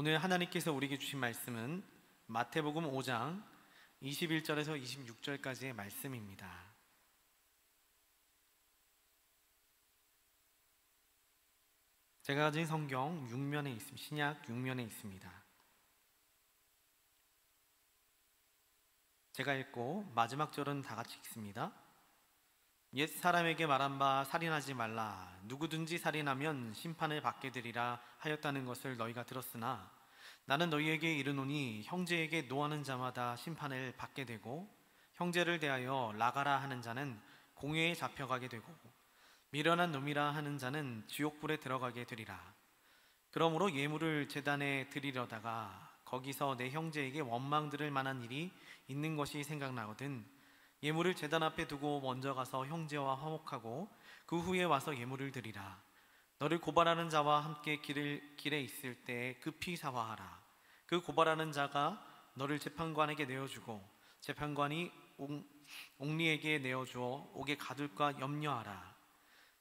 오늘 하나님께서 우리에게 주신 말씀은 마태복음 5장 21절에서 26절까지의 말씀입니다. 제가 가진 성경 6면에 있습니다. 신약 6면에 있습니다. 제가 읽고 마지막 절은 다 같이 읽습니다. 옛 사람에게 말한 바 살인하지 말라. 누구든지 살인하면 심판을 받게 되리라 하였다는 것을 너희가 들었으나 나는 너희에게 이르노니 형제에게 노하는 자마다 심판을 받게 되고 형제를 대하여 나가라 하는 자는 공회에 잡혀가게 되고 미련한 놈이라 하는 자는 지옥불에 들어가게 되리라. 그러므로 예물을 제단에 드리려다가 거기서 내 형제에게 원망 들을 만한 일이 있는 것이 생각나거든 예물을 제단 앞에 두고 먼저 가서 형제와 화목하고 그 후에 와서 예물을 드리라. 너를 고발하는 자와 함께 길에 있을 때 급히 사화하라. 그 고발하는 자가 너를 재판관에게 내어주고 재판관이 옥리에게 내어주어 옥에 가둘까 염려하라.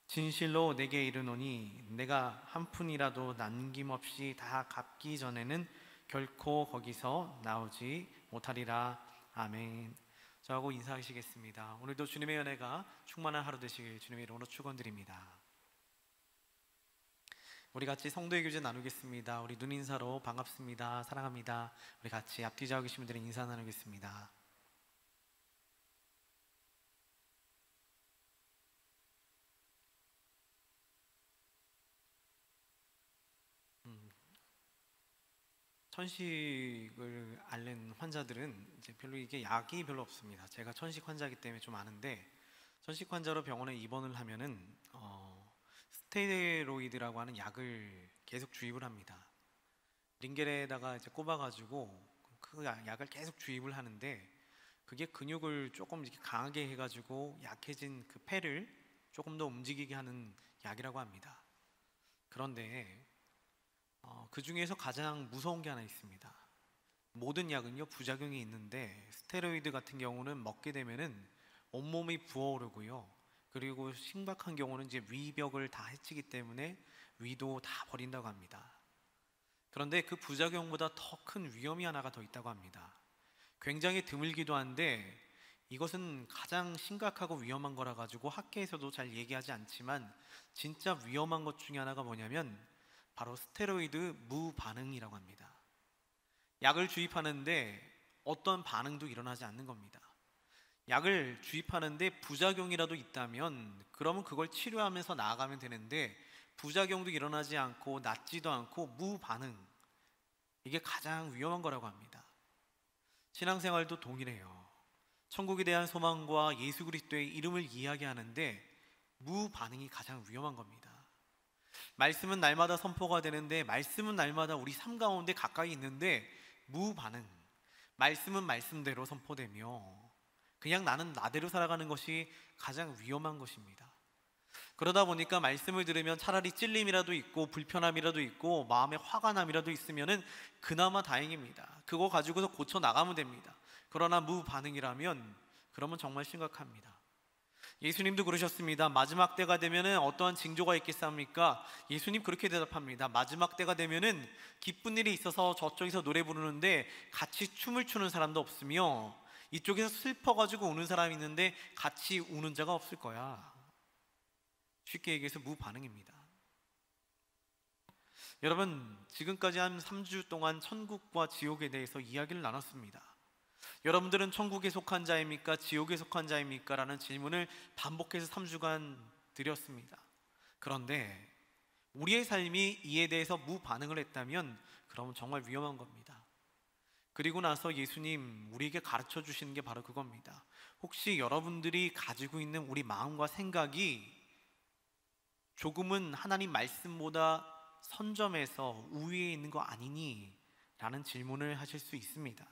진실로 내게 이르노니 내가 한 푼이라도 남김없이 다 갚기 전에는 결코 거기서 나오지 못하리라. 아멘. 저하고 인사하시겠습니다. 오늘도 주님의 은혜가 충만한 하루 되시길 주님의 이름으로 축원드립니다. 우리 같이 성도의 교제 나누겠습니다. 우리 눈인사로 반갑습니다, 사랑합니다. 우리 같이 앞뒤 좌우 계신 분들의 인사 나누겠습니다. 천식을 앓는 환자들은 이제 별로 이게 약이 별로 없습니다. 제가 천식 환자이기 때문에 좀 아는데, 천식 환자로 병원에 입원을 하면은 스테로이드라고 하는 약을 계속 주입을 합니다. 링겔에다가 이제 꼽아가지고 그 약을 계속 주입을 하는데, 그게 근육을 조금 이렇게 강하게 해가지고 약해진 그 폐를 조금 더 움직이게 하는 약이라고 합니다. 그런데 그 중에서 가장 무서운 게 하나 있습니다. 모든 약은요 부작용이 있는데 스테로이드 같은 경우는 먹게 되면은 온몸이 부어오르고요, 그리고 심각한 경우는 이제 위벽을 다 해치기 때문에 위도 다 버린다고 합니다. 그런데 그 부작용보다 더 큰 위험이 하나가 더 있다고 합니다. 굉장히 드물기도 한데 이것은 가장 심각하고 위험한 거라 가지고 학계에서도 잘 얘기하지 않지만 진짜 위험한 것 중에 하나가 뭐냐면 바로 스테로이드 무반응이라고 합니다. 약을 주입하는데 어떤 반응도 일어나지 않는 겁니다. 약을 주입하는데 부작용이라도 있다면 그러면 그걸 치료하면서 나아가면 되는데 부작용도 일어나지 않고 낫지도 않고 무반응, 이게 가장 위험한 거라고 합니다. 신앙생활도 동일해요. 천국에 대한 소망과 예수 그리스도의 이름을 이야기하는데 무반응이 가장 위험한 겁니다. 말씀은 날마다 선포가 되는데, 말씀은 날마다 우리 삶 가운데 가까이 있는데 무반응, 말씀은 말씀대로 선포되며 그냥 나는 나대로 살아가는 것이 가장 위험한 것입니다. 그러다 보니까 말씀을 들으면 차라리 찔림이라도 있고 불편함이라도 있고 마음에 화가 남이라도 있으면은 그나마 다행입니다. 그거 가지고서 고쳐 나가면 됩니다. 그러나 무반응이라면 그러면 정말 심각합니다. 예수님도 그러셨습니다. 마지막 때가 되면은 어떠한 징조가 있겠습니까? 예수님 그렇게 대답합니다. 마지막 때가 되면은 기쁜 일이 있어서 저쪽에서 노래 부르는데 같이 춤을 추는 사람도 없으며 이쪽에서 슬퍼가지고 우는 사람이 있는데 같이 우는 자가 없을 거야. 쉽게 얘기해서 무반응입니다. 여러분, 지금까지 한 3주 동안 천국과 지옥에 대해서 이야기를 나눴습니다. 여러분들은 천국에 속한 자입니까? 지옥에 속한 자입니까? 라는 질문을 반복해서 3주간 드렸습니다. 그런데 우리의 삶이 이에 대해서 무반응을 했다면 그러면 정말 위험한 겁니다. 그리고 나서 예수님 우리에게 가르쳐 주시는 게 바로 그겁니다. 혹시 여러분들이 가지고 있는 우리 마음과 생각이 조금은 하나님 말씀보다 선점해서 우위에 있는 거 아니니? 라는 질문을 하실 수 있습니다.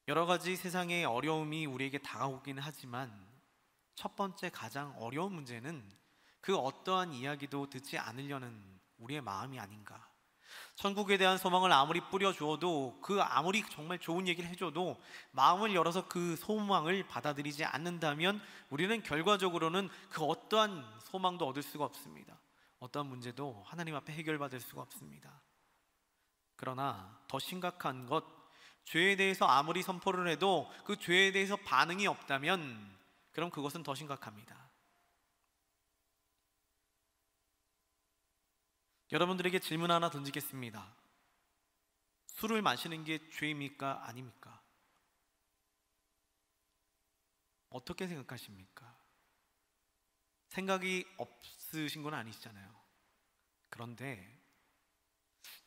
여러 가지 세상의 어려움이 우리에게 다가오긴 하지만 첫 번째 가장 어려운 문제는 그 어떠한 이야기도 듣지 않으려는 우리의 마음이 아닌가. 천국에 대한 소망을 아무리 뿌려주어도, 그 아무리 정말 좋은 얘기를 해줘도 마음을 열어서 그 소망을 받아들이지 않는다면 우리는 결과적으로는 그 어떠한 소망도 얻을 수가 없습니다. 어떤 문제도 하나님 앞에 해결받을 수가 없습니다. 그러나 더 심각한 것, 죄에 대해서 아무리 선포를 해도 그 죄에 대해서 반응이 없다면 그럼 그것은 더 심각합니다. 여러분들에게 질문 하나 던지겠습니다. 술을 마시는 게 죄입니까? 아닙니까? 어떻게 생각하십니까? 생각이 없으신 건 아니시잖아요. 그런데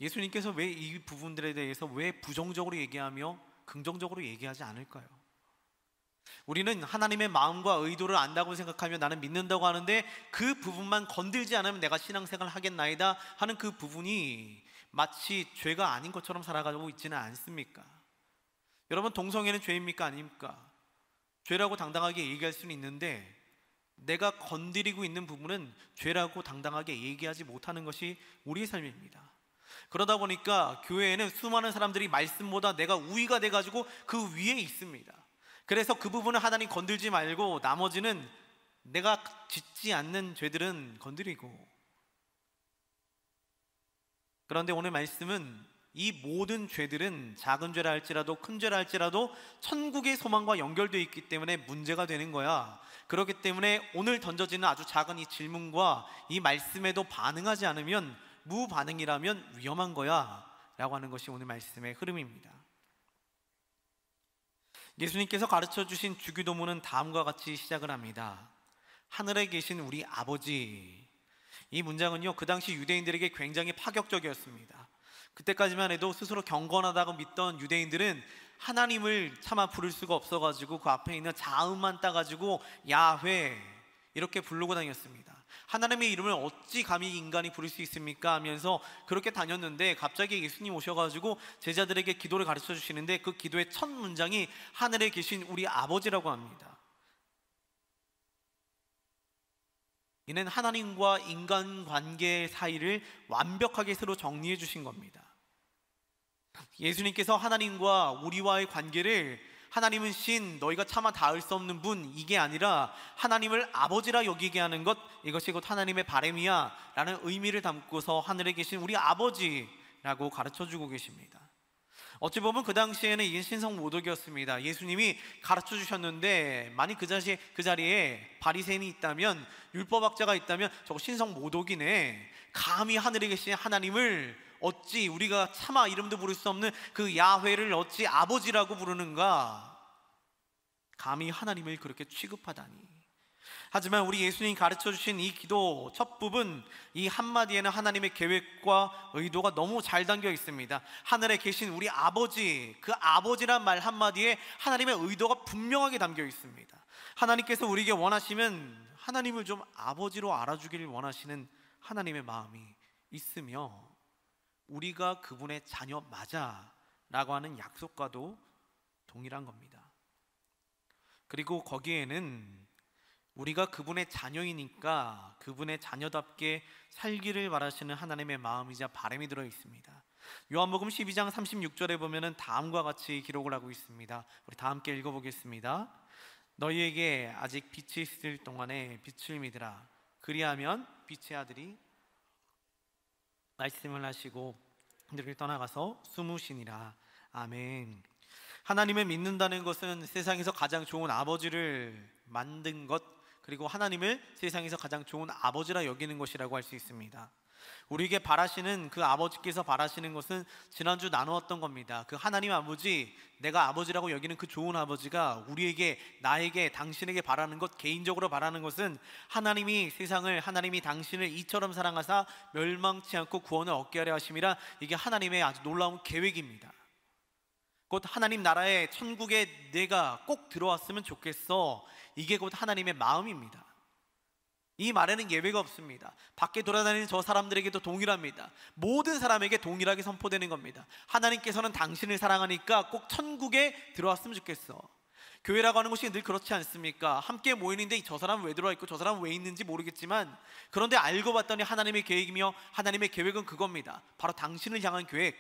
예수님께서 왜 이 부분들에 대해서 왜 부정적으로 얘기하며 긍정적으로 얘기하지 않을까요? 우리는 하나님의 마음과 의도를 안다고 생각하며 나는 믿는다고 하는데 그 부분만 건들지 않으면 내가 신앙생활을 하겠나이다 하는 그 부분이 마치 죄가 아닌 것처럼 살아가고 있지는 않습니까? 여러분, 동성애는 죄입니까? 아닙니까? 죄라고 당당하게 얘기할 수는 있는데 내가 건드리고 있는 부분은 죄라고 당당하게 얘기하지 못하는 것이 우리의 삶입니다. 그러다 보니까 교회에는 수많은 사람들이 말씀보다 내가 우위가 돼가지고 그 위에 있습니다. 그래서 그 부분을 하나님 건들지 말고 나머지는 내가 짓지 않는 죄들은 건드리고, 그런데 오늘 말씀은 이 모든 죄들은 작은 죄라 할지라도 큰 죄라 할지라도 천국의 소망과 연결되어 있기 때문에 문제가 되는 거야. 그렇기 때문에 오늘 던져지는 아주 작은 이 질문과 이 말씀에도 반응하지 않으면 무반응이라면 위험한 거야 라고 하는 것이 오늘 말씀의 흐름입니다. 예수님께서 가르쳐 주신 주기도문은 다음과 같이 시작을 합니다. 하늘에 계신 우리 아버지. 이 문장은요, 그 당시 유대인들에게 굉장히 파격적이었습니다. 그때까지만 해도 스스로 경건하다고 믿던 유대인들은 하나님을 차마 부를 수가 없어가지고 그 앞에 있는 자음만 따가지고 야훼 이렇게 부르고 다녔습니다. 하나님의 이름을 어찌 감히 인간이 부를 수 있습니까? 하면서 그렇게 다녔는데 갑자기 예수님 오셔가지고 제자들에게 기도를 가르쳐 주시는데 그 기도의 첫 문장이 하늘에 계신 우리 아버지라고 합니다. 이는 하나님과 인간관계 사이를 완벽하게 서로 정리해 주신 겁니다. 예수님께서 하나님과 우리와의 관계를 하나님은 신, 너희가 차마 닿을 수 없는 분, 이게 아니라 하나님을 아버지라 여기게 하는 것, 이것이 곧 하나님의 바람이야 라는 의미를 담고서 하늘에 계신 우리 아버지라고 가르쳐주고 계십니다. 어찌 보면 그 당시에는 이게 신성모독이었습니다. 예수님이 가르쳐 주셨는데 만약 그 자리에 바리새인이 있다면, 율법학자가 있다면 저거 신성모독이네, 감히 하늘에 계신 하나님을 어찌 우리가 차마 이름도 부를 수 없는 그 야훼를 어찌 아버지라고 부르는가, 감히 하나님을 그렇게 취급하다니. 하지만 우리 예수님이 가르쳐 주신 이 기도 첫 부분, 이 한마디에는 하나님의 계획과 의도가 너무 잘 담겨 있습니다. 하늘에 계신 우리 아버지, 그 아버지란 말 한마디에 하나님의 의도가 분명하게 담겨 있습니다. 하나님께서 우리에게 원하시면 하나님을 좀 아버지로 알아주기를 원하시는 하나님의 마음이 있으며, 우리가 그분의 자녀 맞아 라고 하는 약속과도 동일한 겁니다. 그리고 거기에는 우리가 그분의 자녀이니까 그분의 자녀답게 살기를 바라시는 하나님의 마음이자 바람이 들어 있습니다. 요한복음 12장 36절에 보면은 다음과 같이 기록을 하고 있습니다. 우리 다 함께 읽어보겠습니다. 너희에게 아직 빛이 있을 동안에 빛을 믿으라. 그리하면 빛의 아들이 말씀을 하시고 너희를 떠나가서 숨으시니라. 아멘. 하나님을 믿는다는 것은 세상에서 가장 좋은 아버지를 만든 것, 그리고 하나님을 세상에서 가장 좋은 아버지라 여기는 것이라고 할 수 있습니다. 우리에게 바라시는 그 아버지께서 바라시는 것은 지난주 나누었던 겁니다. 그 하나님 아버지, 내가 아버지라고 여기는 그 좋은 아버지가 우리에게, 나에게, 당신에게 바라는 것, 개인적으로 바라는 것은 하나님이 세상을, 하나님이 당신을 이처럼 사랑하사 멸망치 않고 구원을 얻게 하려 하심이라. 이게 하나님의 아주 놀라운 계획입니다. 곧 하나님 나라의 천국에 내가 꼭 들어왔으면 좋겠어, 이게 곧 하나님의 마음입니다. 이 말에는 예외가 없습니다. 밖에 돌아다니는 저 사람들에게도 동일합니다. 모든 사람에게 동일하게 선포되는 겁니다. 하나님께서는 당신을 사랑하니까 꼭 천국에 들어왔으면 좋겠어. 교회라고 하는 것이 늘 그렇지 않습니까? 함께 모이는데 저 사람은 왜 들어와 있고 저 사람은 왜 있는지 모르겠지만, 그런데 알고 봤더니 하나님의 계획이며 하나님의 계획은 그겁니다. 바로 당신을 향한 계획.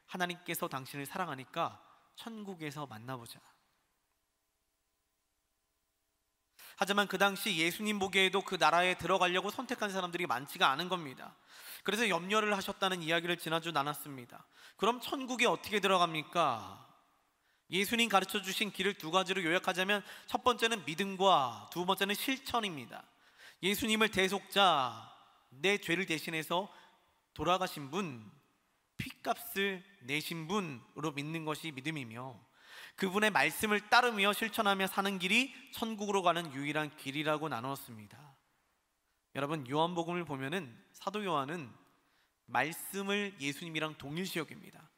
하나님께서 당신을 사랑하니까 천국에서 만나보자. 하지만 그 당시 예수님 보기에도 그 나라에 들어가려고 선택한 사람들이 많지가 않은 겁니다. 그래서 염려를 하셨다는 이야기를 지난주 나눴습니다. 그럼 천국에 어떻게 들어갑니까? 예수님 가르쳐 주신 길을 두 가지로 요약하자면 첫 번째는 믿음과 두 번째는 실천입니다. 예수님을 대속자, 내 죄를 대신해서 돌아가신 분, 핏값을 내신 분으로 믿는 것이 믿음이며, 그분의 말씀을 따르며 실천하며 사는 길이 천국으로 가는 유일한 길이라고 나누었습니다. 여러분, 요한복음을 보면은 사도 요한은 말씀을 예수님이랑 동일시 여깁니다.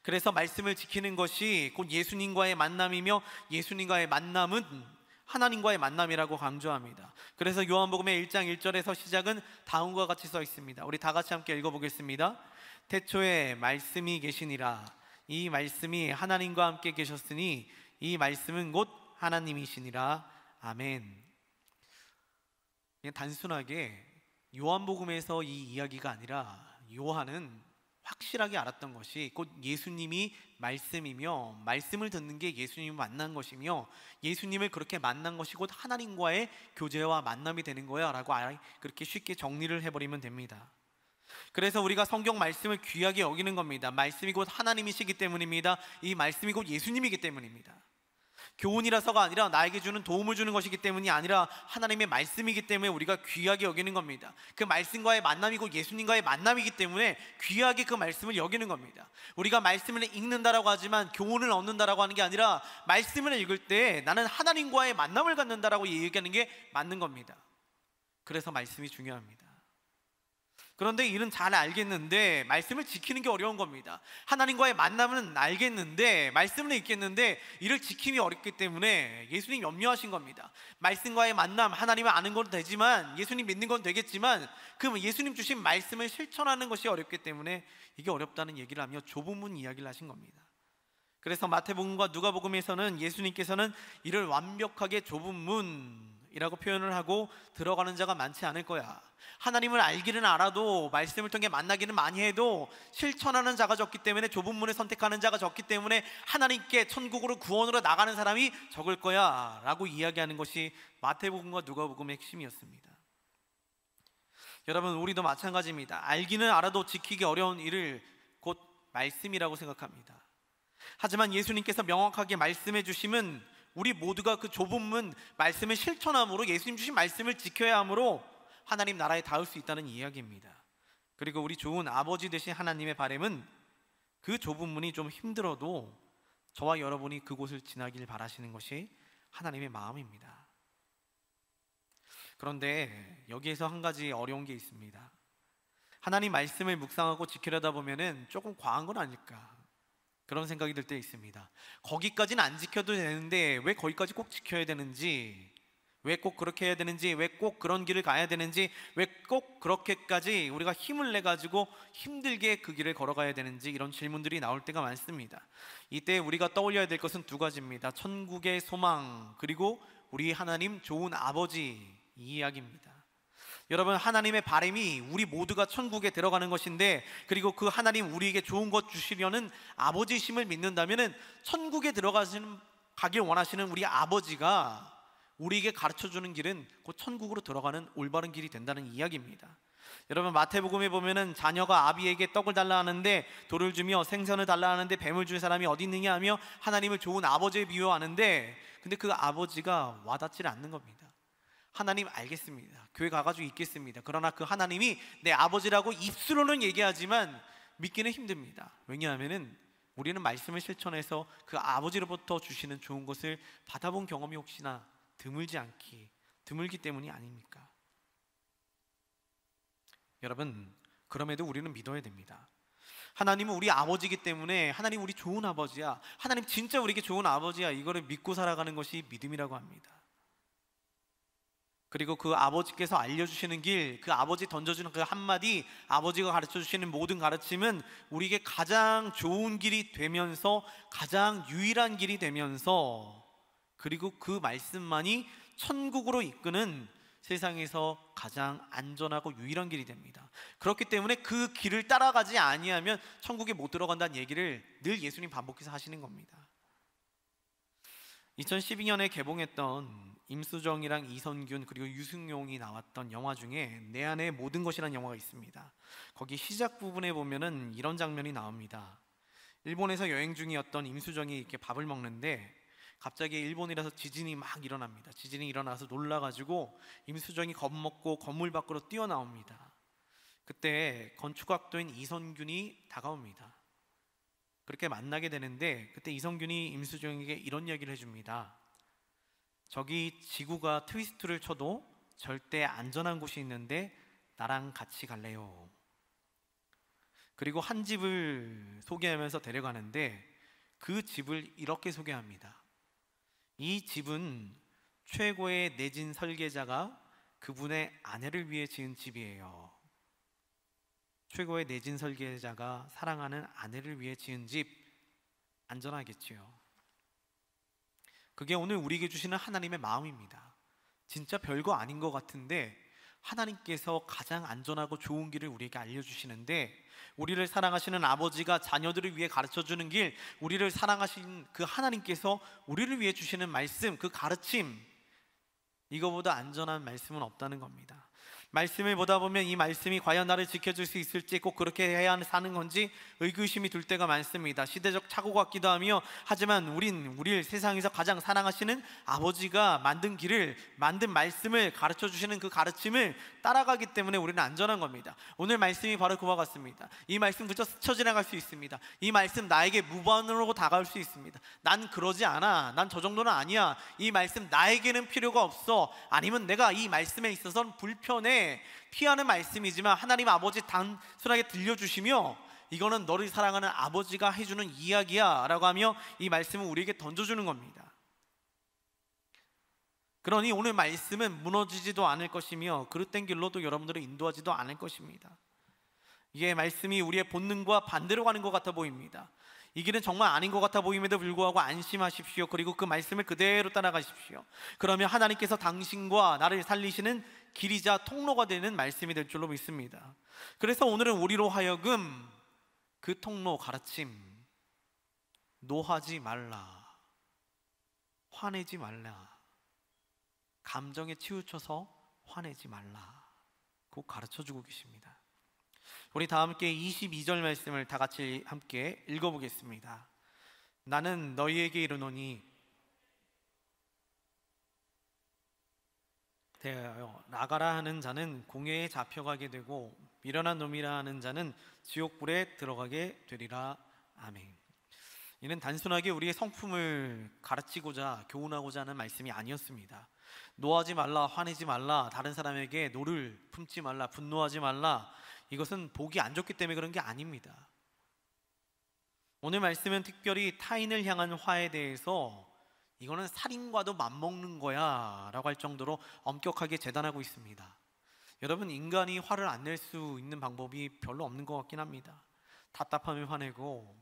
그래서 말씀을 지키는 것이 곧 예수님과의 만남이며, 예수님과의 만남은 하나님과의 만남이라고 강조합니다. 그래서 요한복음의 1장 1절에서 시작은 다음과 같이 써 있습니다. 우리 다 같이 함께 읽어보겠습니다. 태초에 말씀이 계시니라. 이 말씀이 하나님과 함께 계셨으니 이 말씀은 곧 하나님이시니라. 아멘. 그냥 단순하게 요한복음에서 이 이야기가 아니라 요한은 확실하게 알았던 것이 곧 예수님이 말씀이며, 말씀을 듣는 게 예수님을 만난 것이며, 예수님을 그렇게 만난 것이 곧 하나님과의 교제와 만남이 되는 거야 라고 그렇게 쉽게 정리를 해버리면 됩니다. 그래서 우리가 성경 말씀을 귀하게 여기는 겁니다. 말씀이 곧 하나님이시기 때문입니다. 이 말씀이 곧 예수님이기 때문입니다. 교훈이라서가 아니라 나에게 주는 도움을 주는 것이기 때문이 아니라 하나님의 말씀이기 때문에 우리가 귀하게 여기는 겁니다. 그 말씀과의 만남이 곧 예수님과의 만남이기 때문에 귀하게 그 말씀을 여기는 겁니다. 우리가 말씀을 읽는다라고 하지만 교훈을 얻는다라고 하는 게 아니라 말씀을 읽을 때 나는 하나님과의 만남을 갖는다라고 얘기하는 게 맞는 겁니다. 그래서 말씀이 중요합니다. 그런데 이는 잘 알겠는데 말씀을 지키는 게 어려운 겁니다. 하나님과의 만남은 알겠는데, 말씀은 읽겠는데 이를 지킴이 어렵기 때문에 예수님 염려하신 겁니다. 말씀과의 만남, 하나님을 아는 건 되지만, 예수님 믿는 건 되겠지만, 그 예수님 주신 말씀을 실천하는 것이 어렵기 때문에 이게 어렵다는 얘기를 하며 좁은 문 이야기를 하신 겁니다. 그래서 마태복음과 누가복음에서는 예수님께서는 이를 완벽하게 좁은 문이라고 표현을 하고, 들어가는 자가 많지 않을 거야. 하나님을 알기는 알아도, 말씀을 통해 만나기는 많이 해도 실천하는 자가 적기 때문에, 좁은 문을 선택하는 자가 적기 때문에 하나님께 천국으로 구원으로 나가는 사람이 적을 거야 라고 이야기하는 것이 마태복음과 누가복음의 핵심이었습니다. 여러분, 우리도 마찬가지입니다. 알기는 알아도 지키기 어려운 일을 곧 말씀이라고 생각합니다. 하지만 예수님께서 명확하게 말씀해 주심은 우리 모두가 그 좁은 문 말씀을 실천함으로, 예수님 주신 말씀을 지켜야 함으로 하나님 나라에 닿을 수 있다는 이야기입니다. 그리고 우리 좋은 아버지 되신 하나님의 바람은 그 좁은 문이 좀 힘들어도 저와 여러분이 그곳을 지나길 바라시는 것이 하나님의 마음입니다. 그런데 여기에서 한 가지 어려운 게 있습니다. 하나님 말씀을 묵상하고 지키려다 보면은 조금 과한 건 아닐까, 그런 생각이 들 때 있습니다. 거기까지는 안 지켜도 되는데 왜 거기까지 꼭 지켜야 되는지, 왜 꼭 그렇게 해야 되는지, 왜 꼭 그런 길을 가야 되는지, 왜 꼭 그렇게까지 우리가 힘을 내가지고 힘들게 그 길을 걸어가야 되는지, 이런 질문들이 나올 때가 많습니다. 이때 우리가 떠올려야 될 것은 두 가지입니다. 천국의 소망, 그리고 우리 하나님 좋은 아버지, 이 이야기입니다. 여러분, 하나님의 바람이 우리 모두가 천국에 들어가는 것인데, 그리고 그 하나님 우리에게 좋은 것 주시려는 아버지심을 믿는다면 천국에 가길 원하시는 우리 아버지가 우리에게 가르쳐주는 길은 곧 천국으로 들어가는 올바른 길이 된다는 이야기입니다. 여러분, 마태복음에 보면은 자녀가 아비에게 떡을 달라 하는데 돌을 주며, 생선을 달라 하는데 뱀을 준 사람이 어디 있느냐 하며 하나님을 좋은 아버지에 비유하는데, 근데 그 아버지가 와닿지 않는 겁니다. 하나님 알겠습니다, 교회 가가지고 있겠습니다. 그러나 그 하나님이 내 아버지라고 입술로는 얘기하지만 믿기는 힘듭니다. 왜냐하면은 우리는 말씀을 실천해서 그 아버지로부터 주시는 좋은 것을 받아본 경험이 혹시나 드물기 때문이 아닙니까? 여러분, 그럼에도 우리는 믿어야 됩니다. 하나님은 우리 아버지이기 때문에, 하나님 우리 좋은 아버지야, 하나님 진짜 우리에게 좋은 아버지야, 이거를 믿고 살아가는 것이 믿음이라고 합니다. 그리고 그 아버지께서 알려주시는 길, 그 아버지 던져주는 그 한마디, 아버지가 가르쳐주시는 모든 가르침은 우리에게 가장 좋은 길이 되면서, 가장 유일한 길이 되면서, 그리고 그 말씀만이 천국으로 이끄는 세상에서 가장 안전하고 유일한 길이 됩니다. 그렇기 때문에 그 길을 따라가지 아니하면 천국에 못 들어간다는 얘기를 늘 예수님 반복해서 하시는 겁니다. 2012년에 개봉했던 임수정이랑 이선균 그리고 유승용이 나왔던 영화 중에 내 안의 모든 것이라는 영화가 있습니다. 거기 시작 부분에 보면은 이런 장면이 나옵니다. 일본에서 여행 중이었던 임수정이 이렇게 밥을 먹는데 갑자기 일본이라서 지진이 막 일어납니다. 지진이 일어나서 놀라가지고 임수정이 겁먹고 건물 밖으로 뛰어나옵니다. 그때 건축학도인 이선균이 다가옵니다. 그렇게 만나게 되는데 그때 이선균이 임수정에게 이런 이야기를 해줍니다. 저기 지구가 트위스트를 쳐도 절대 안전한 곳이 있는데 나랑 같이 갈래요? 그리고 한 집을 소개하면서 데려가는데 그 집을 이렇게 소개합니다. 이 집은 최고의 내진 설계자가 그분의 아내를 위해 지은 집이에요. 최고의 내진 설계자가 사랑하는 아내를 위해 지은 집, 안전하겠지요. 그게 오늘 우리에게 주시는 하나님의 마음입니다. 진짜 별거 아닌 것 같은데 하나님께서 가장 안전하고 좋은 길을 우리에게 알려주시는데, 우리를 사랑하시는 아버지가 자녀들을 위해 가르쳐주는 길, 우리를 사랑하신 그 하나님께서 우리를 위해 주시는 말씀, 그 가르침, 이거보다 안전한 말씀은 없다는 겁니다. 말씀을 보다 보면 이 말씀이 과연 나를 지켜줄 수 있을지, 꼭 그렇게 해야 사는 건지 의구심이 들 때가 많습니다. 시대적 착오 같기도 하며, 하지만 우리를 세상에서 가장 사랑하시는 아버지가 만든 길을, 만든 말씀을 가르쳐 주시는 그 가르침을 따라가기 때문에 우리는 안전한 겁니다. 오늘 말씀이 바로 그와 같습니다. 이 말씀 그저 스쳐 지나갈 수 있습니다. 이 말씀 나에게 무반으로 다가올 수 있습니다. 난 그러지 않아, 난 저 정도는 아니야, 이 말씀 나에게는 필요가 없어, 아니면 내가 이 말씀에 있어서는 불편해, 피하는 말씀이지만 하나님 아버지 단순하게 들려주시며 이거는 너를 사랑하는 아버지가 해주는 이야기야 라고 하며 이 말씀을 우리에게 던져주는 겁니다. 그러니 오늘 말씀은 무너지지도 않을 것이며 그릇된 길로도 여러분들을 인도하지도 않을 것입니다. 이게 말씀이 우리의 본능과 반대로 가는 것 같아 보입니다. 이 길은 정말 아닌 것 같아 보임에도 불구하고 안심하십시오. 그리고 그 말씀을 그대로 따라가십시오. 그러면 하나님께서 당신과 나를 살리시는 길이자 통로가 되는 말씀이 될 줄로 믿습니다. 그래서 오늘은 우리로 하여금 그 통로 가르침, 노하지 말라, 화내지 말라, 감정에 치우쳐서 화내지 말라, 꼭 가르쳐주고 계십니다. 우리 다 함께 22절 말씀을 다 같이 함께 읽어보겠습니다. 나는 너희에게 이르노니 대하여 나가라 하는 자는 공회에 잡혀가게 되고 미련한 놈이라 하는 자는 지옥불에 들어가게 되리라. 아멘. 이는 단순하게 우리의 성품을 가르치고자 교훈하고자 하는 말씀이 아니었습니다. 노하지 말라, 화내지 말라, 다른 사람에게 노를 품지 말라, 분노하지 말라, 이것은 보기 안 좋기 때문에 그런 게 아닙니다. 오늘 말씀은 특별히 타인을 향한 화에 대해서 이거는 살인과도 맞먹는 거야 라고 할 정도로 엄격하게 재단하고 있습니다. 여러분, 인간이 화를 안 낼 수 있는 방법이 별로 없는 것 같긴 합니다. 답답하면 화내고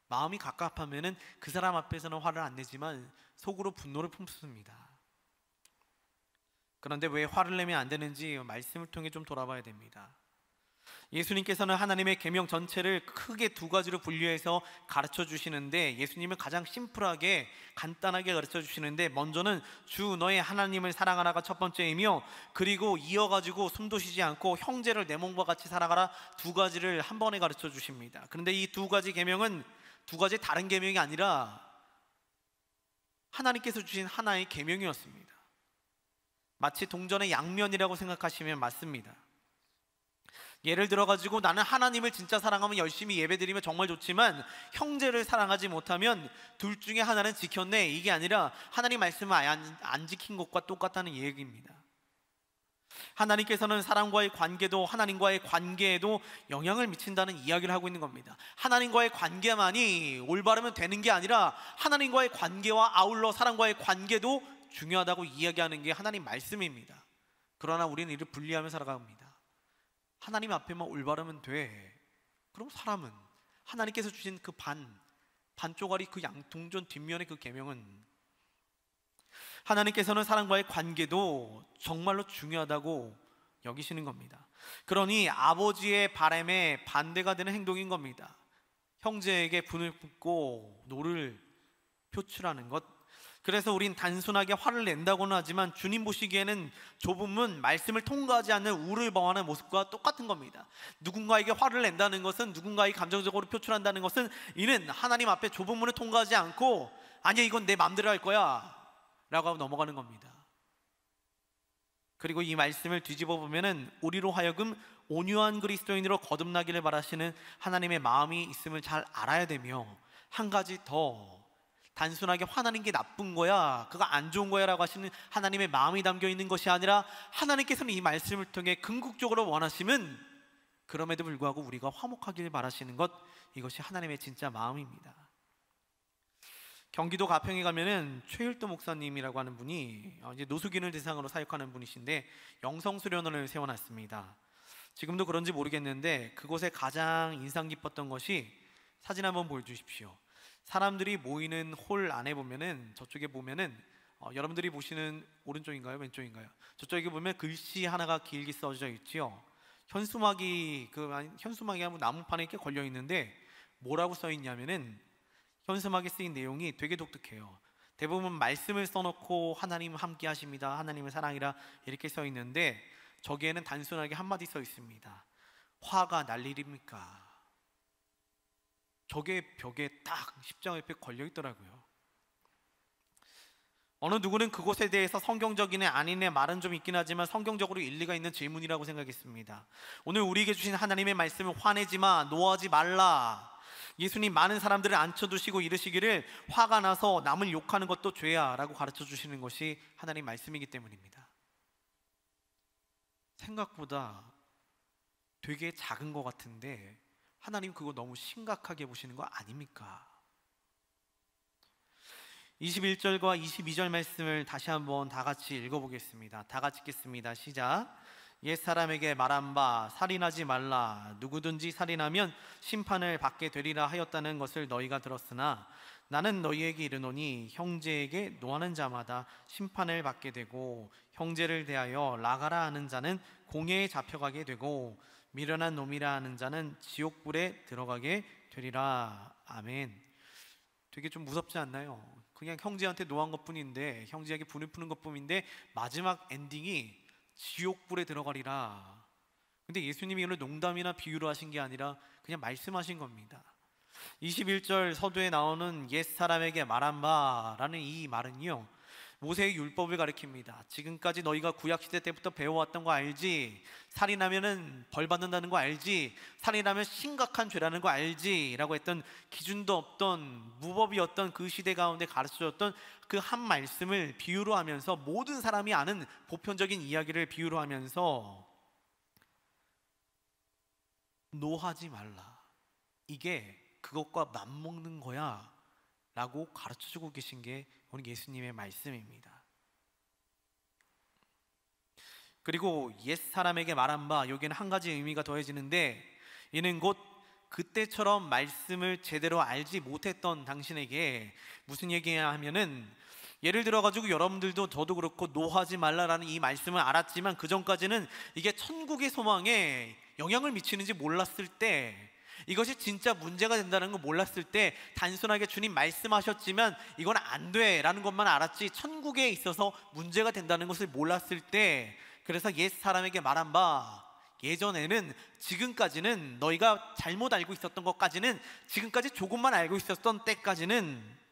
마음이 갑갑하면 그 사람 앞에서는 화를 안 내지만 속으로 분노를 품습니다. 그런데 왜 화를 내면 안 되는지 말씀을 통해 좀 돌아봐야 됩니다. 예수님께서는 하나님의 계명 전체를 크게 두 가지로 분류해서 가르쳐 주시는데, 예수님은 가장 심플하게 간단하게 가르쳐 주시는데, 먼저는 주 너의 하나님을 사랑하라가 첫 번째이며, 그리고 이어가지고 숨도 쉬지 않고 형제를 내 몸과 같이 사랑하라, 두 가지를 한 번에 가르쳐 주십니다. 그런데 이 두 가지 계명은 두 가지 다른 계명이 아니라 하나님께서 주신 하나의 계명이었습니다. 마치 동전의 양면이라고 생각하시면 맞습니다. 예를 들어가지고 나는 하나님을 진짜 사랑하면 열심히 예배드리면 정말 좋지만 형제를 사랑하지 못하면 둘 중에 하나는 지켰네, 이게 아니라 하나님 말씀을 아예 안 지킨 것과 똑같다는 얘기입니다. 하나님께서는 사람과의 관계도, 하나님과의 관계에도 영향을 미친다는 이야기를 하고 있는 겁니다. 하나님과의 관계만이 올바르면 되는 게 아니라 하나님과의 관계와 아울러 사람과의 관계도 중요하다고 이야기하는 게 하나님 말씀입니다. 그러나 우리는 이를 분리하며 살아갑니다. 하나님 앞에만 올바르면 돼. 그럼 사람은 하나님께서 주신 그 반쪽짜리 그 동전 뒷면의 그 계명은, 하나님께서는 사람과의 관계도 정말로 중요하다고 여기시는 겁니다. 그러니 아버지의 바람에 반대가 되는 행동인 겁니다. 형제에게 분을 품고 노를 표출하는 것, 그래서 우린 단순하게 화를 낸다고는 하지만 주님 보시기에는 좁은 문, 말씀을 통과하지 않는 우를 범하는 모습과 똑같은 겁니다. 누군가에게 화를 낸다는 것은, 누군가에게 감정적으로 표출한다는 것은 이는 하나님 앞에 좁은 문을 통과하지 않고 아니야 이건 내 마음대로 할 거야 라고 하고 넘어가는 겁니다. 그리고 이 말씀을 뒤집어 보면은 우리로 하여금 온유한 그리스도인으로 거듭나기를 바라시는 하나님의 마음이 있음을 잘 알아야 되며, 한 가지 더, 단순하게 화나는 게 나쁜 거야, 그거 안 좋은 거야 라고 하시는 하나님의 마음이 담겨 있는 것이 아니라 하나님께서는 이 말씀을 통해 궁극적으로 원하심은 그럼에도 불구하고 우리가 화목하길 바라시는 것, 이것이 하나님의 진짜 마음입니다. 경기도 가평에 가면은 최율도 목사님이라고 하는 분이 이제 노숙인을 대상으로 사역하는 분이신데 영성수련원을 세워놨습니다. 지금도 그런지 모르겠는데 그곳에 가장 인상 깊었던 것이, 사진 한번 보여주십시오. 사람들이 모이는 홀 안에 보면은, 저쪽에 보면은 여러분들이 보시는 오른쪽인가요? 왼쪽인가요? 저쪽에 보면 글씨 하나가 길게 써져 있지요. 현수막이 하면 나무판에 이렇게 걸려 있는데 뭐라고 써 있냐면은, 현수막에 쓰인 내용이 되게 독특해요. 대부분 말씀을 써놓고 하나님 함께 하십니다, 하나님의 사랑이라 이렇게 써 있는데 저기에는 단순하게 한마디 써 있습니다. 화가 날 일입니까? 저게 벽에 딱 십자가 옆에 걸려 있더라고요. 어느 누구는 그곳에 대해서 성경적이네 아니네 말은 좀 있긴 하지만 성경적으로 일리가 있는 질문이라고 생각했습니다. 오늘 우리에게 주신 하나님의 말씀은 화내지 마, 노하지 말라. 예수님 많은 사람들을 앉혀두시고 이르시기를 화가 나서 남을 욕하는 것도 죄야 라고 가르쳐 주시는 것이 하나님 말씀이기 때문입니다. 생각보다 되게 작은 것 같은데 하나님 그거 너무 심각하게 보시는 거 아닙니까? 21절과 22절 말씀을 다시 한번 다 같이 읽어보겠습니다. 다 같이 읽겠습니다. 시작. 옛사람에게 말한 바 살인하지 말라. 누구든지 살인하면 심판을 받게 되리라 하였다는 것을 너희가 들었으나 나는 너희에게 이르노니 형제에게 노하는 자마다 심판을 받게 되고 형제를 대하여 나가라 하는 자는 공회에 잡혀가게 되고 미련한 놈이라 하는 자는 지옥불에 들어가게 되리라. 아멘. 되게 좀 무섭지 않나요? 그냥 형제한테 노한 것뿐인데, 형제에게 분을 푸는 것뿐인데 마지막 엔딩이 지옥불에 들어가리라. 근데 예수님이 이걸 농담이나 비유로 하신 게 아니라 그냥 말씀하신 겁니다. 21절 서두에 나오는 옛사람에게 말한 바라는 이 말은요, 모세의 율법을 가리킵니다. 지금까지 너희가 구약시대 때부터 배워왔던 거 알지? 살인하면은 벌 받는다는 거 알지? 살인하면 심각한 죄라는 거 알지? 라고 했던, 기준도 없던 무법이었던 그 시대 가운데 가르쳐줬던 그 한 말씀을 비유로 하면서, 모든 사람이 아는 보편적인 이야기를 비유로 하면서 노하지 말라, 이게 그것과 맞먹는 거야 라고 가르쳐주고 계신 게 오늘 예수님의 말씀입니다. 그리고 옛사람에게 말한 바, 여기에는 한 가지 의미가 더해지는데, 이는 곧 그때처럼 말씀을 제대로 알지 못했던 당신에게 무슨 얘기냐 하면은, 예를 들어가지고 여러분들도 저도 그렇고 노하지 말라라는 이 말씀을 알았지만 그 전까지는 이게 천국의 소망에 영향을 미치는지 몰랐을 때, 이것이 진짜 문제가 된다는 걸 몰랐을 때, 단순하게 주님 말씀하셨지만 이건 안 돼 라는 것만 알았지 천국에 있어서 문제가 된다는 것을 몰랐을 때, 그래서 옛 사람에게 말한 바, 예전에는, 지금까지는, 너희가 잘못 알고 있었던 것까지는, 지금까지 조금만 알고 있었던 때까지는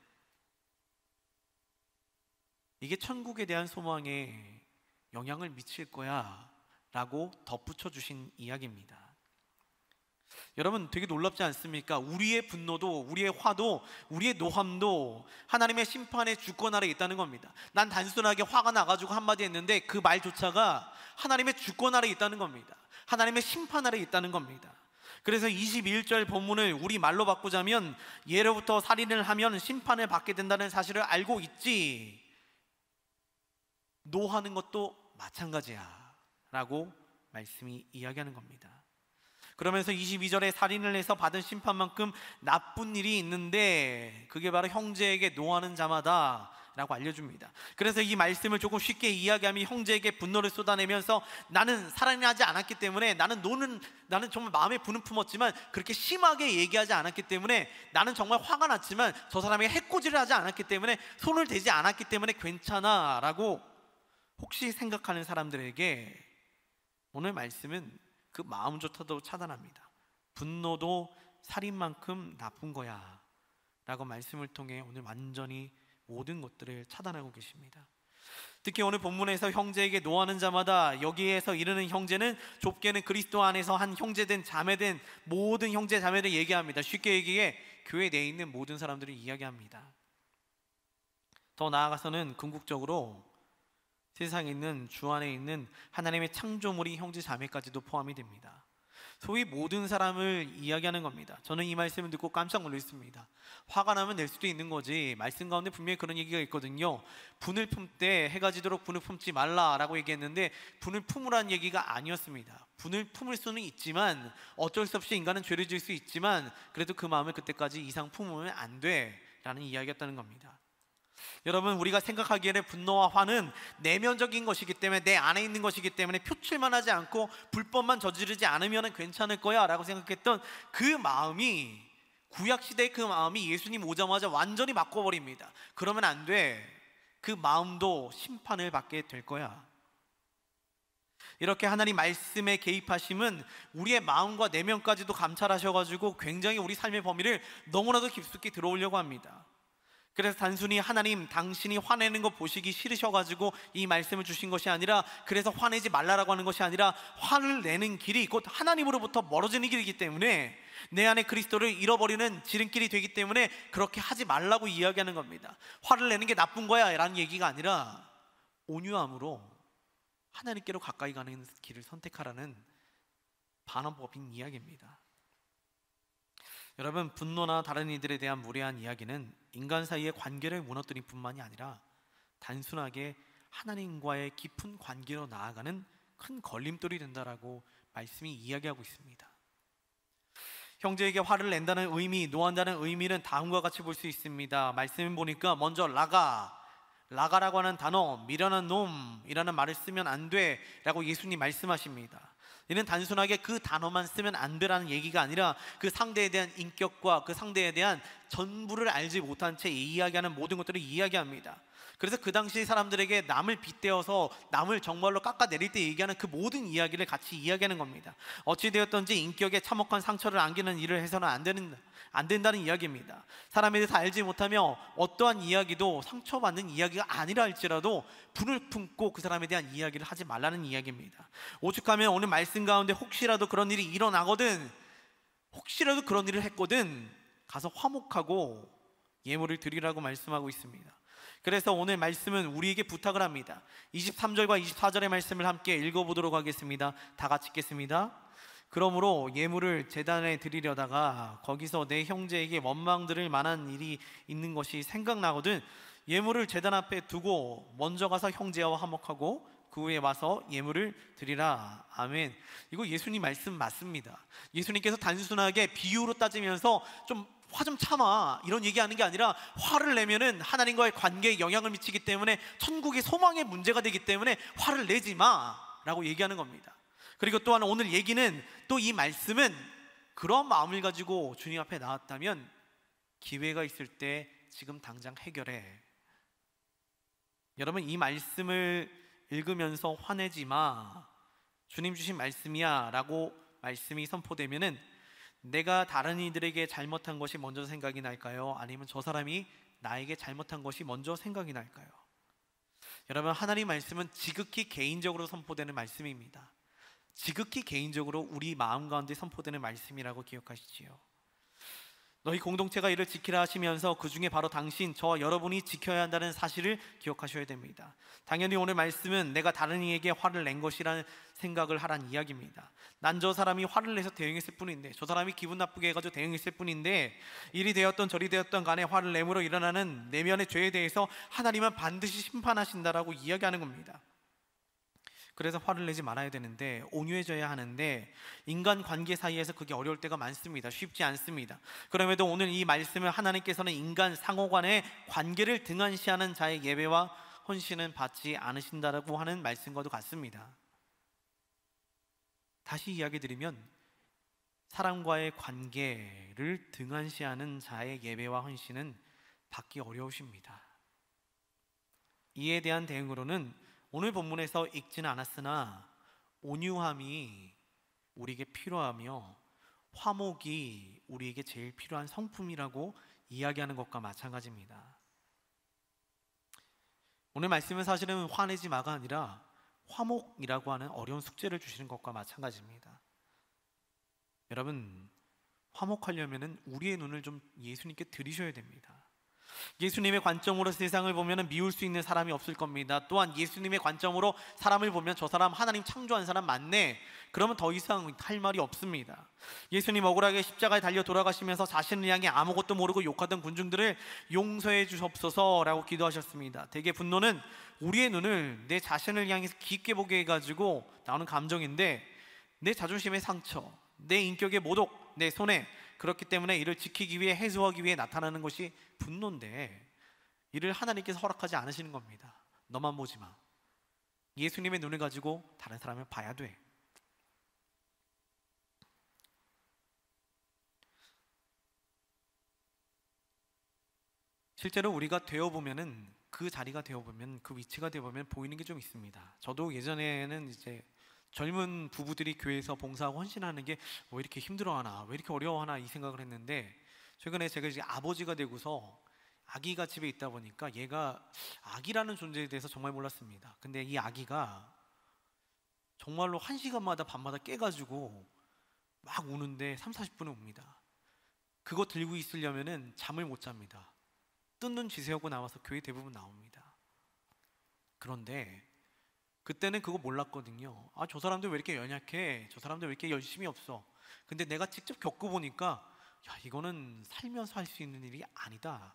이게 천국에 대한 소망에 영향을 미칠 거야 라고 덧붙여 주신 이야기입니다. 여러분 되게 놀랍지 않습니까? 우리의 분노도, 우리의 화도, 우리의 노함도 하나님의 심판의 주권 아래 있다는 겁니다. 난 단순하게 화가 나가지고 한마디 했는데 그 말조차가 하나님의 주권 아래 있다는 겁니다. 하나님의 심판 아래 있다는 겁니다. 그래서 21절 본문을 우리 말로 바꾸자면, 예로부터 살인을 하면 심판을 받게 된다는 사실을 알고 있지, 노하는 것도 마찬가지야 라고 말씀이 이야기하는 겁니다. 그러면서 22절에 살인을 해서 받은 심판만큼 나쁜 일이 있는데 그게 바로 형제에게 노하는 자마다 라고 알려줍니다. 그래서 이 말씀을 조금 쉽게 이야기하면 형제에게 분노를 쏟아내면서 나는 살인하지 않았기 때문에 나는 정말 마음에 분은 품었지만 그렇게 심하게 얘기하지 않았기 때문에 나는 정말 화가 났지만 저 사람에게 해코지를 하지 않았기 때문에 손을 대지 않았기 때문에 괜찮아 라고 혹시 생각하는 사람들에게 오늘 말씀은 그 마음조차도 차단합니다. 분노도 살인만큼 나쁜 거야 라고 말씀을 통해 오늘 완전히 모든 것들을 차단하고 계십니다. 특히 오늘 본문에서 형제에게 노하는 자마다 여기에서 이르는 형제는 좁게는 그리스도 안에서 한 형제된 자매된 모든 형제 자매를 얘기합니다. 쉽게 얘기해 교회 내에 있는 모든 사람들을 이야기합니다. 더 나아가서는 궁극적으로 세상에 있는 주 안에 있는 하나님의 창조물이 형제 자매까지도 포함이 됩니다. 소위 모든 사람을 이야기하는 겁니다. 저는 이 말씀을 듣고 깜짝 놀랐습니다. 화가 나면 낼 수도 있는 거지, 말씀 가운데 분명히 그런 얘기가 있거든요. 분을 품때 해가 지도록 분을 품지 말라라고 얘기했는데 분을 품으라는 얘기가 아니었습니다. 분을 품을 수는 있지만 어쩔 수 없이 인간은 죄를 지을 수 있지만 그래도 그 마음을 그때까지 이상 품으면 안 돼라는 이야기였다는 겁니다. 여러분, 우리가 생각하기에는 분노와 화는 내면적인 것이기 때문에 내 안에 있는 것이기 때문에 표출만 하지 않고 불법만 저지르지 않으면 괜찮을 거야 라고 생각했던 그 마음이, 구약시대의 그 마음이 예수님 오자마자 완전히 바꿔버립니다. 그러면 안 돼. 그 마음도 심판을 받게 될 거야. 이렇게 하나님 말씀에 개입하심은 우리의 마음과 내면까지도 감찰하셔가지고 굉장히 우리 삶의 범위를 너무나도 깊숙이 들어오려고 합니다. 그래서 단순히 하나님 당신이 화내는 거 보시기 싫으셔가지고 이 말씀을 주신 것이 아니라, 그래서 화내지 말라라고 하는 것이 아니라 화를 내는 길이 곧 하나님으로부터 멀어지는 길이기 때문에 내 안에 그리스도를 잃어버리는 지름길이 되기 때문에 그렇게 하지 말라고 이야기하는 겁니다. 화를 내는 게 나쁜 거야 라는 얘기가 아니라 온유함으로 하나님께로 가까이 가는 길을 선택하라는 반언법인 이야기입니다. 여러분, 분노나 다른 이들에 대한 무례한 이야기는 인간 사이의 관계를 무너뜨릴 뿐만이 아니라 단순하게 하나님과의 깊은 관계로 나아가는 큰 걸림돌이 된다라고 말씀이 이야기하고 있습니다. 형제에게 화를 낸다는 의미, 노한다는 의미는 다음과 같이 볼 수 있습니다. 말씀을 보니까 먼저 라가라고 하는 단어, 미련한 놈이라는 말을 쓰면 안 돼 라고 예수님 말씀하십니다. 이는 단순하게 그 단어만 쓰면 안 되라는 얘기가 아니라 그 상대에 대한 인격과 그 상대에 대한 전부를 알지 못한 채 이야기하는 모든 것들을 이야기합니다. 그래서 그 당시 사람들에게 남을 빗대어서 남을 정말로 깎아내릴 때 얘기하는 그 모든 이야기를 같이 이야기하는 겁니다. 어찌되었든지 인격에 참혹한 상처를 안기는 일을 해서는 안 된다는 이야기입니다. 사람에 대해서 알지 못하며 어떠한 이야기도 상처받는 이야기가 아니라 할지라도 분을 품고 그 사람에 대한 이야기를 하지 말라는 이야기입니다. 오죽하면 오늘 말씀 가운데 혹시라도 그런 일이 일어나거든, 혹시라도 그런 일을 했거든 가서 화목하고 예물을 드리라고 말씀하고 있습니다. 그래서 오늘 말씀은 우리에게 부탁을 합니다. 23절과 24절의 말씀을 함께 읽어보도록 하겠습니다. 다 같이 읽겠습니다. 그러므로 예물을 제단에 드리려다가 거기서 내 형제에게 원망 들을 만한 일이 있는 것이 생각나거든 예물을 제단 앞에 두고 먼저 가서 형제와 화목하고 그 후에 와서 예물을 드리라. 아멘. 이거 예수님 말씀 맞습니다. 예수님께서 단순하게 비유로 따지면서 화 좀 참아 이런 얘기하는 게 아니라, 화를 내면은 하나님과의 관계에 영향을 미치기 때문에 천국의 소망의 문제가 되기 때문에 화를 내지 마 라고 얘기하는 겁니다. 그리고 또한 오늘 얘기는, 또 이 말씀은 그런 마음을 가지고 주님 앞에 나왔다면 기회가 있을 때 지금 당장 해결해. 여러분, 이 말씀을 읽으면서 화내지 마, 주님 주신 말씀이야 라고 말씀이 선포되면은 내가 다른 이들에게 잘못한 것이 먼저 생각이 날까요? 아니면 저 사람이 나에게 잘못한 것이 먼저 생각이 날까요? 여러분, 하나님 말씀은 지극히 개인적으로 선포되는 말씀입니다. 지극히 개인적으로 우리 마음 가운데 선포되는 말씀이라고 기억하시지요. 너희 공동체가 이를 지키라 하시면서 그 중에 바로 당신, 저와 여러분이 지켜야 한다는 사실을 기억하셔야 됩니다. 당연히 오늘 말씀은 내가 다른 이에게 화를 낸 것이라는 생각을 하란 이야기입니다. 난 저 사람이 화를 내서 대응했을 뿐인데, 저 사람이 기분 나쁘게 해가지고 대응했을 뿐인데, 일이 되었던 저리 되었던 간에 화를 내므로 일어나는 내면의 죄에 대해서 하나님은 반드시 심판하신다라고 이야기하는 겁니다. 그래서 화를 내지 말아야 되는데, 온유해져야 하는데, 인간 관계 사이에서 그게 어려울 때가 많습니다. 쉽지 않습니다. 그럼에도 오늘 이 말씀을 하나님께서는 인간 상호간의 관계를 등한시하는 자의 예배와 헌신은 받지 않으신다라고 하는 말씀과도 같습니다. 다시 이야기 드리면, 사람과의 관계를 등한시하는 자의 예배와 헌신은 받기 어려우십니다. 이에 대한 대응으로는 오늘 본문에서 읽지는 않았으나 온유함이 우리에게 필요하며 화목이 우리에게 제일 필요한 성품이라고 이야기하는 것과 마찬가지입니다. 오늘 말씀은 사실은 화내지 마가 아니라 화목이라고 하는 어려운 숙제를 주시는 것과 마찬가지입니다. 여러분, 화목하려면 우리의 눈을 좀 예수님께 들이셔야 됩니다. 예수님의 관점으로 세상을 보면 미울 수 있는 사람이 없을 겁니다. 또한 예수님의 관점으로 사람을 보면 저 사람 하나님 창조한 사람 맞네, 그러면 더 이상 할 말이 없습니다. 예수님 억울하게 십자가에 달려 돌아가시면서 자신을 향해 아무것도 모르고 욕하던 군중들을 용서해 주옵소서라고 기도하셨습니다. 대개 분노는 우리의 눈을 내 자신을 향해서 깊게 보게 해가지고 나오는 감정인데, 내 자존심의 상처, 내 인격의 모독, 내 손해, 그렇기 때문에 이를 지키기 위해, 해소하기 위해 나타나는 것이 분노인데, 이를 하나님께서 허락하지 않으시는 겁니다. 너만 보지 마. 예수님의 눈을 가지고 다른 사람을 봐야 돼. 실제로 우리가 되어보면은, 그 자리가 되어보면, 그 위치가 되어보면 보이는 게 좀 있습니다. 저도 예전에는 이제 젊은 부부들이 교회에서 봉사하고 헌신하는 게 왜 이렇게 힘들어하나, 왜 이렇게 어려워하나 이 생각을 했는데, 최근에 제가 이제 아버지가 되고서 아기가 집에 있다 보니까 얘가 아기라는 존재에 대해서 정말 몰랐습니다. 근데 이 아기가 정말로 1시간마다 밤마다 깨가지고 막 우는데 30-40분에 옵니다. 그거 들고 있으려면은 잠을 못 잡니다. 뜬 눈 지새우고 나와서 교회 대부분 나옵니다. 그런데 그때는 그거 몰랐거든요. 아, 저 사람들 왜 이렇게 연약해? 저 사람들 왜 이렇게 열심히 없어? 근데 내가 직접 겪어보니까, 야, 이거는 살면서 할 수 있는 일이 아니다.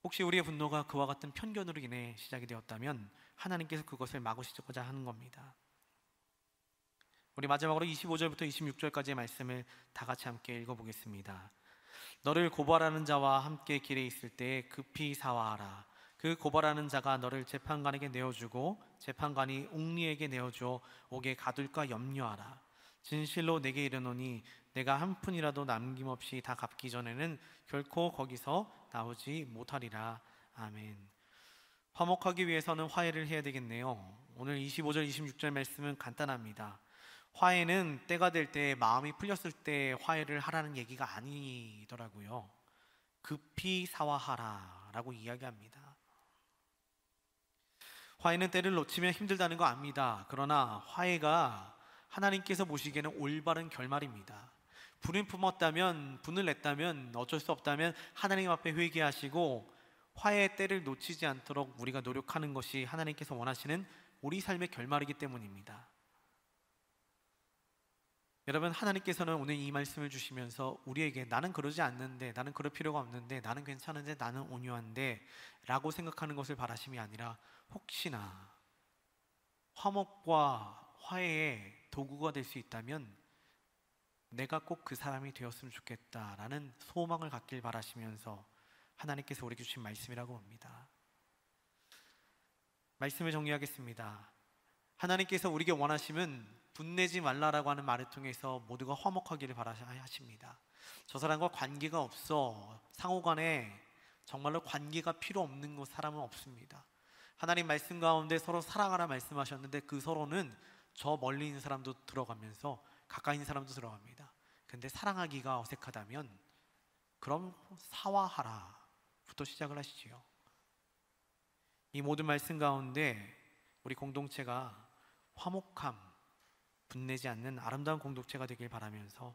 혹시 우리의 분노가 그와 같은 편견으로 인해 시작이 되었다면 하나님께서 그것을 막으시고자 하는 겁니다. 우리 마지막으로 25절부터 26절까지의 말씀을 다 같이 함께 읽어보겠습니다. 너를 고발하는 자와 함께 길에 있을 때 급히 사화하라. 그 고발하는 자가 너를 재판관에게 내어주고 재판관이 웅리에게 내어주어 옥에 가둘까 염려하라. 진실로 내게 이르노니 내가 한 푼이라도 남김없이 다 갚기 전에는 결코 거기서 나오지 못하리라. 아멘. 화목하기 위해서는 화해를 해야 되겠네요. 오늘 25절 26절 말씀은 간단합니다. 화해는 때가 될 때, 마음이 풀렸을 때 화해를 하라는 얘기가 아니더라고요. 급히 사화하라 라고 이야기합니다. 화해는 때를 놓치면 힘들다는 거 압니다. 그러나 화해가 하나님께서 보시기에는 올바른 결말입니다. 분을 품었다면, 분을 냈다면, 어쩔 수 없다면 하나님 앞에 회개하시고 화해의 때를 놓치지 않도록 우리가 노력하는 것이 하나님께서 원하시는 우리 삶의 결말이기 때문입니다. 여러분, 하나님께서는 오늘 이 말씀을 주시면서 우리에게 나는 그러지 않는데, 나는 그럴 필요가 없는데, 나는 괜찮은데, 나는 온유한데 라고 생각하는 것을 바라심이 아니라, 혹시나 화목과 화해의 도구가 될 수 있다면 내가 꼭 그 사람이 되었으면 좋겠다라는 소망을 갖길 바라시면서 하나님께서 우리에게 주신 말씀이라고 봅니다. 말씀을 정리하겠습니다. 하나님께서 우리에게 원하시면 분내지 말라라고 하는 말을 통해서 모두가 화목하기를 바라십니다. 저 사람과 관계가 없어, 상호간에 정말로 관계가 필요 없는 사람은 없습니다. 하나님 말씀 가운데 서로 사랑하라 말씀하셨는데, 그 서로는 저 멀리 있는 사람도 들어가면서 가까이 있는 사람도 들어갑니다. 근데 사랑하기가 어색하다면 그럼 사화하라 부터 시작을 하시지요. 이 모든 말씀 가운데 우리 공동체가 화목함, 분내지 않는 아름다운 공동체가 되길 바라면서